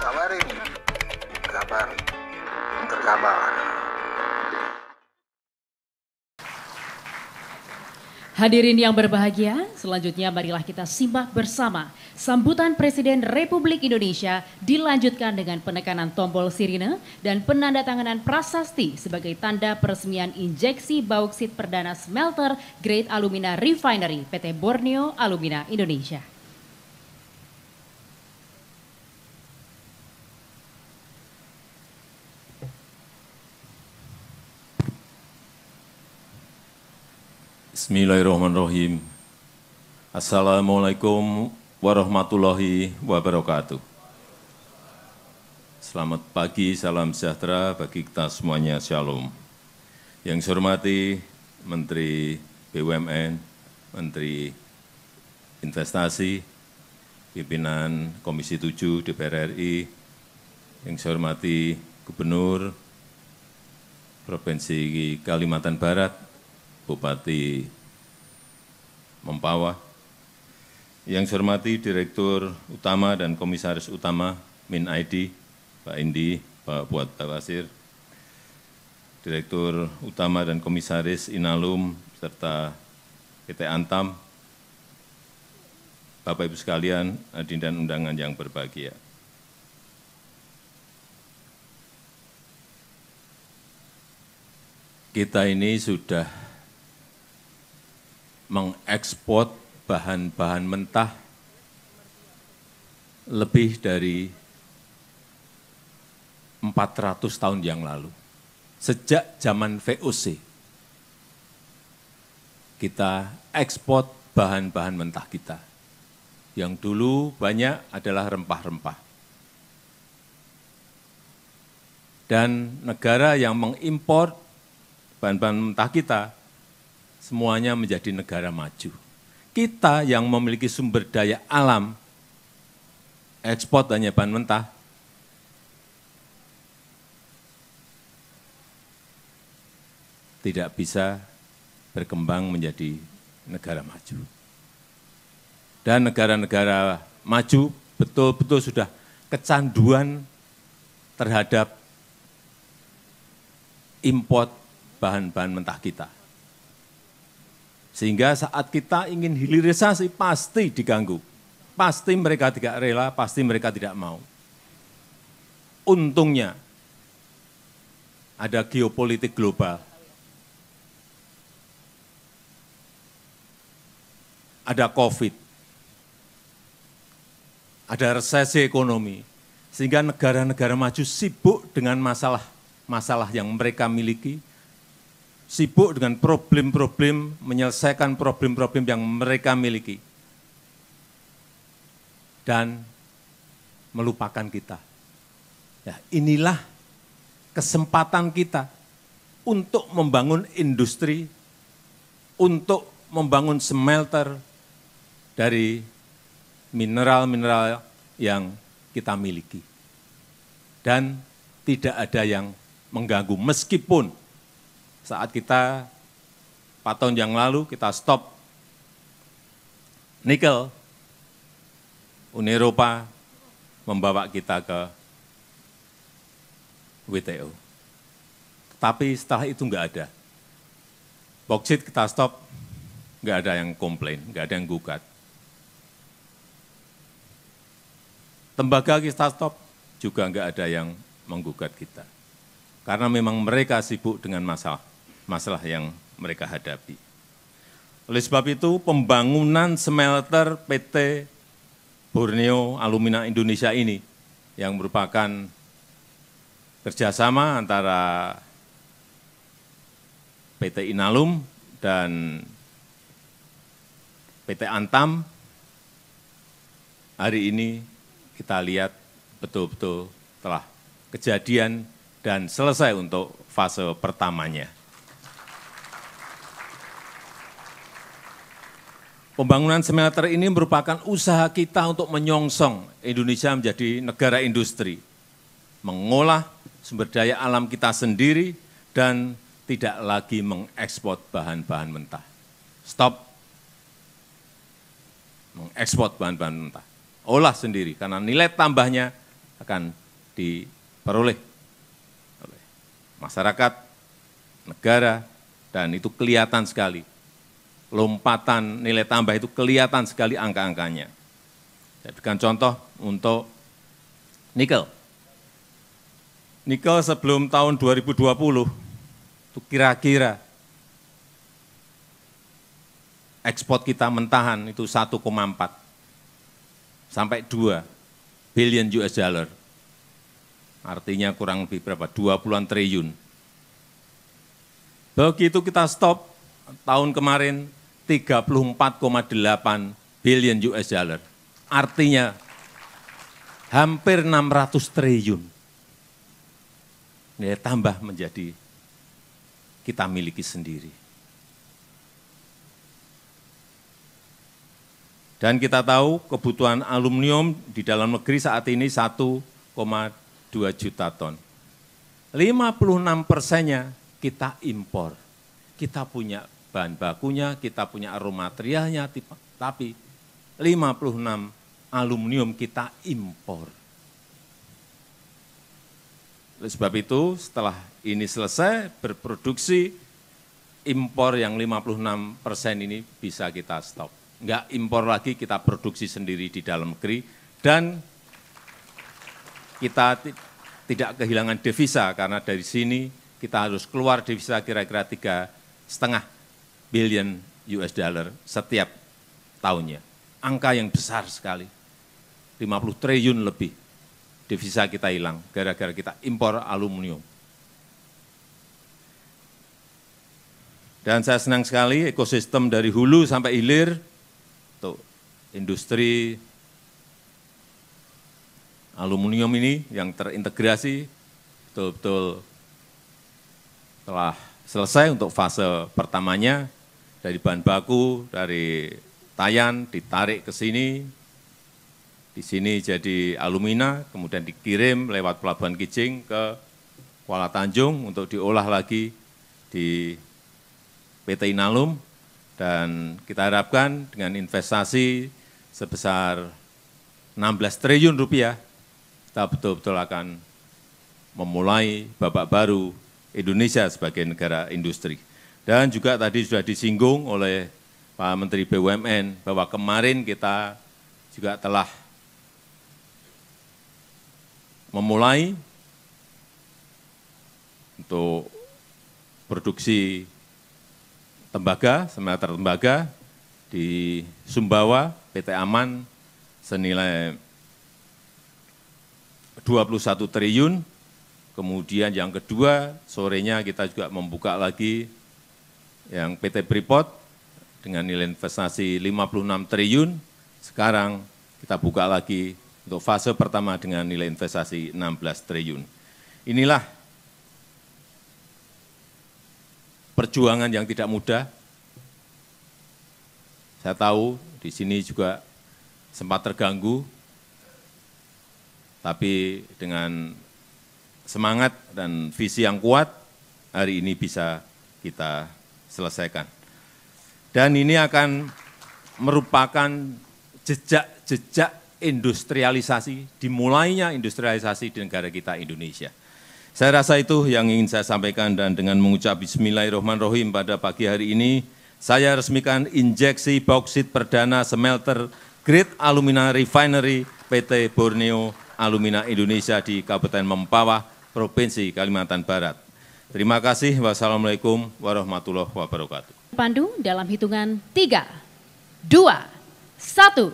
Kabarin, kabar, terkabar. Hadirin yang berbahagia, selanjutnya marilah kita simak bersama sambutan Presiden Republik Indonesia dilanjutkan dengan penekanan tombol sirine dan penandatanganan prasasti sebagai tanda peresmian injeksi bauksit perdana smelter Grade Alumina Refinery PT Borneo Alumina Indonesia. Bismillahirrahmanirrahim. Assalamualaikum warahmatullahi wabarakatuh. Selamat pagi, salam sejahtera bagi kita semuanya, shalom. Yang saya hormati Menteri BUMN, Menteri Investasi, pimpinan Komisi 7 DPR RI, yang saya hormati Gubernur Provinsi Kalimantan Barat, Bupati Mempawah, yang saya hormati Direktur Utama dan Komisaris Utama MinID, Pak Indi, Pak Buat Bawasir, Direktur Utama dan Komisaris Inalum, serta PT Antam, Bapak Ibu sekalian, hadirin dan undangan yang berbahagia. Kita ini sudah mengekspor bahan-bahan mentah lebih dari 400 tahun yang lalu. Sejak zaman VOC, kita ekspor bahan-bahan mentah kita. Yang dulu banyak adalah rempah-rempah. Dan negara yang mengimpor bahan-bahan mentah kita, semuanya menjadi negara maju. Kita yang memiliki sumber daya alam, ekspor hanya bahan mentah, tidak bisa berkembang menjadi negara maju. Dan negara-negara maju betul-betul sudah kecanduan terhadap import bahan-bahan mentah kita. Sehingga saat kita ingin hilirisasi pasti diganggu. Pasti mereka tidak rela, pasti mereka tidak mau. Untungnya ada geopolitik global. Ada COVID. Ada resesi ekonomi. Sehingga negara-negara maju sibuk dengan masalah yang mereka miliki, sibuk dengan problem-problem, menyelesaikan problem-problem yang mereka miliki, dan melupakan kita. Ya, inilah kesempatan kita untuk membangun industri, untuk membangun smelter dari mineral-mineral yang kita miliki. Dan tidak ada yang mengganggu, meskipun saat kita 4 tahun yang lalu kita stop nikel, Uni Eropa membawa kita ke WTO. Tapi setelah itu enggak ada. Bauksit kita stop, enggak ada yang komplain, enggak ada yang gugat. Tembaga kita stop, juga enggak ada yang menggugat kita. Karena memang mereka sibuk dengan masalah yang mereka hadapi. Oleh sebab itu, pembangunan smelter PT Borneo Alumina Indonesia ini, yang merupakan kerjasama antara PT Inalum dan PT Antam, hari ini kita lihat betul-betul telah kejadian dan selesai untuk fase pertamanya. Pembangunan smelter ini merupakan usaha kita untuk menyongsong Indonesia menjadi negara industri, mengolah sumber daya alam kita sendiri, dan tidak lagi mengekspor bahan-bahan mentah. Stop mengekspor bahan-bahan mentah. olah sendiri, karena nilai tambahnya akan diperoleh oleh masyarakat, negara, dan itu kelihatan sekali. Lompatan nilai tambah itu kelihatan sekali angka-angkanya. Saya berikan contoh untuk nikel. Nikel sebelum tahun 2020 itu kira-kira ekspor kita mentahan itu 1,4 sampai 2 billion US dollar. Artinya kurang lebih berapa? 20-an triliun. Begitu kita stop tahun kemarin 34,8 billion US dollar. Artinya hampir 600 triliun. Nilai tambah menjadi kita miliki sendiri. Dan kita tahu kebutuhan aluminium di dalam negeri saat ini 1,2 juta ton. 56%-nya kita impor. Kita punya bahan bakunya, kita punya raw materialnya, tapi 56 aluminium kita impor. Oleh sebab itu, setelah ini selesai berproduksi, impor yang 56% ini bisa kita stop. Enggak impor lagi, kita produksi sendiri di dalam negeri, dan kita tidak kehilangan devisa, karena dari sini kita harus keluar devisa kira-kira 3,5 billion US dollar setiap tahunnya. Angka yang besar sekali, 50 triliun lebih devisa kita hilang gara-gara kita impor aluminium. Dan saya senang sekali ekosistem dari hulu sampai hilir untuk industri aluminium ini yang terintegrasi betul-betul telah selesai untuk fase pertamanya, dari bahan baku, dari Tayan ditarik ke sini, di sini jadi alumina, kemudian dikirim lewat Pelabuhan Kijing ke Kuala Tanjung untuk diolah lagi di PT Inalum, dan kita harapkan dengan investasi sebesar 16 triliun rupiah, kita betul-betul akan memulai babak baru Indonesia sebagai negara industri. Dan juga tadi sudah disinggung oleh Pak Menteri BUMN bahwa kemarin kita juga telah memulai untuk produksi tembaga, smelter tembaga di Sumbawa, PT Aman, senilai 21 triliun. Kemudian yang kedua, sorenya kita juga membuka lagi yang PT Freeport dengan nilai investasi 56 triliun. Sekarang kita buka lagi untuk fase pertama dengan nilai investasi 16 triliun. Inilah perjuangan yang tidak mudah. Saya tahu di sini juga sempat terganggu, tapi dengan semangat dan visi yang kuat, hari ini bisa kita selesaikan. Dan ini akan merupakan jejak-jejak industrialisasi, dimulainya industrialisasi di negara kita Indonesia. Saya rasa itu yang ingin saya sampaikan, dan dengan mengucap bismillahirrahmanirrahim pada pagi hari ini, saya resmikan injeksi bauksit perdana smelter Grade Alumina Refinery PT Borneo Alumina Indonesia di Kabupaten Mempawah, Provinsi Kalimantan Barat. Terima kasih. Wassalamualaikum warahmatullahi wabarakatuh. Pandu dalam hitungan 3, 2, 1.